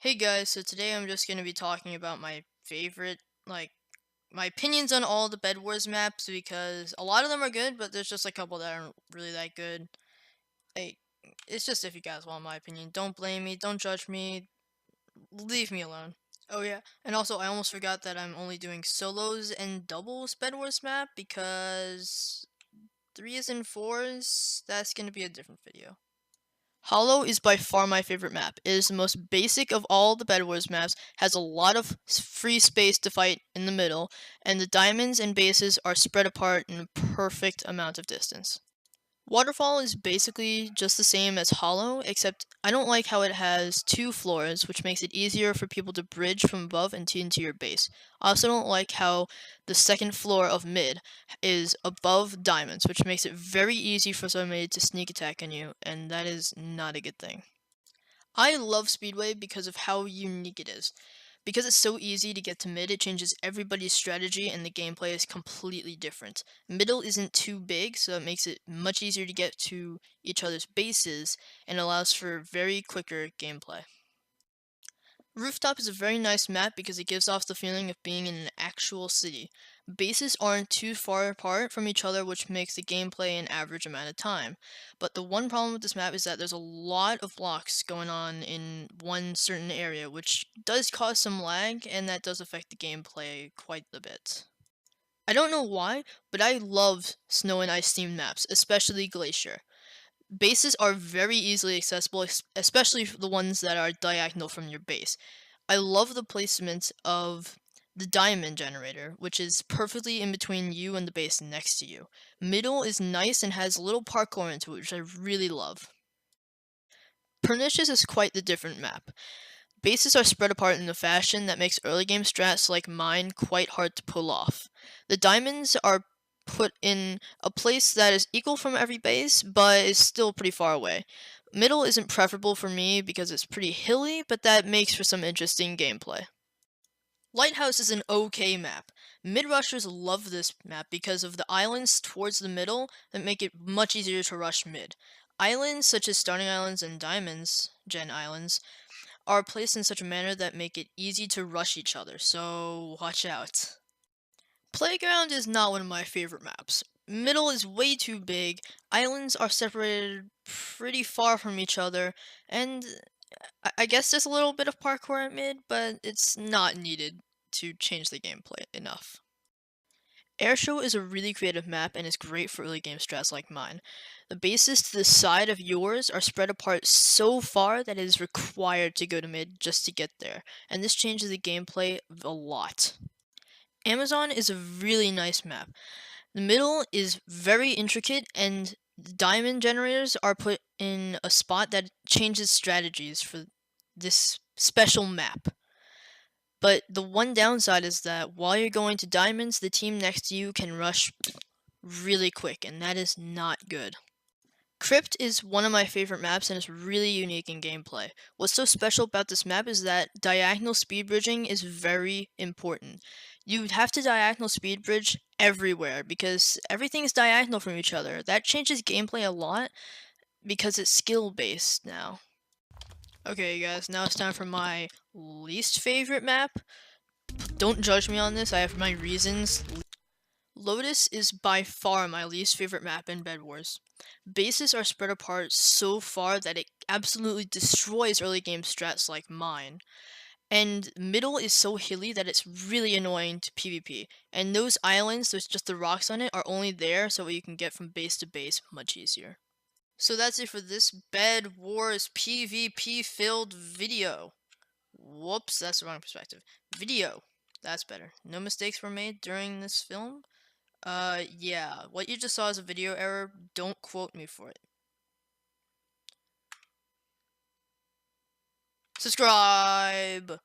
Hey guys, so today I'm just going to be talking about my favorite, my opinions on all the bedwars maps because a lot of them are good, but there's just a couple that aren't really that good. Like, it's just if you guys want my opinion. Don't blame me, don't judge me, leave me alone. Oh yeah, and also I almost forgot that I'm only doing solos and doubles bedwars map because threes and fours, that's going to be a different video. Hollow is by far my favorite map. It is the most basic of all the bedwars maps, has a lot of free space to fight in the middle, and the diamonds and bases are spread apart in a perfect amount of distance. Waterfall is basically just the same as Hollow, except I don't like how it has two floors, which makes it easier for people to bridge from above and into your base. I also don't like how the second floor of mid is above diamonds, which makes it very easy for somebody to sneak attack on you, and that is not a good thing. I love Speedway because of how unique it is. Because it's so easy to get to mid, it changes everybody's strategy and the gameplay is completely different. Middle isn't too big, so it makes it much easier to get to each other's bases and allows for very quicker gameplay. Rooftop is a very nice map because it gives off the feeling of being in an actual city. Bases aren't too far apart from each other, which makes the gameplay an average amount of time. But the one problem with this map is that there's a lot of blocks going on in one certain area, which does cause some lag, and that does affect the gameplay quite a bit. I don't know why, but I love snow and ice themed maps, especially Glacier. Bases are very easily accessible, especially the ones that are diagonal from your base. I love the placement of the diamond generator, which is perfectly in between you and the base next to you. Middle is nice and has a little parkour into it, which I really love. Pernicious is quite the different map. Bases are spread apart in a fashion that makes early game strats like mine quite hard to pull off. The diamonds are put in a place that is equal from every base, but is still pretty far away. Middle isn't preferable for me because it's pretty hilly, but that makes for some interesting gameplay. Lighthouse is an okay map. Mid-rushers love this map because of the islands towards the middle that make it much easier to rush mid. Islands such as Starting Islands and Diamonds, Gen Islands, are placed in such a manner that make it easy to rush each other, so watch out. Playground is not one of my favorite maps. Middle is way too big, islands are separated pretty far from each other, and I guess there's a little bit of parkour at mid, but it's not needed to change the gameplay enough. Airshow is a really creative map and is great for early game strats like mine. The bases to the side of yours are spread apart so far that it is required to go to mid just to get there, and this changes the gameplay a lot. Amazon is a really nice map. The middle is very intricate and diamond generators are put in a spot that changes strategies for this special map. But the one downside is that while you're going to diamonds, the team next to you can rush really quick, and that is not good. Crypt is one of my favorite maps and is really unique in gameplay. What's so special about this map is that diagonal speed bridging is very important. You have to diagonal speed bridge everywhere because everything is diagonal from each other. That changes gameplay a lot because it's skill based now. Okay guys, now it's time for my least favorite map. Don't judge me on this, I have my reasons. Lotus is by far my least favorite map in Bed Wars. Bases are spread apart so far that it absolutely destroys early game strats like mine. And middle is so hilly that it's really annoying to PvP. And those islands, there's just the rocks on it, are only there so you can get from base to base much easier. So that's it for this Bed Wars PvP filled video. Whoops, that's the wrong perspective. Video. That's better. No mistakes were made during this film. Yeah, what you just saw is a video error. Don't quote me for it. Subscribe!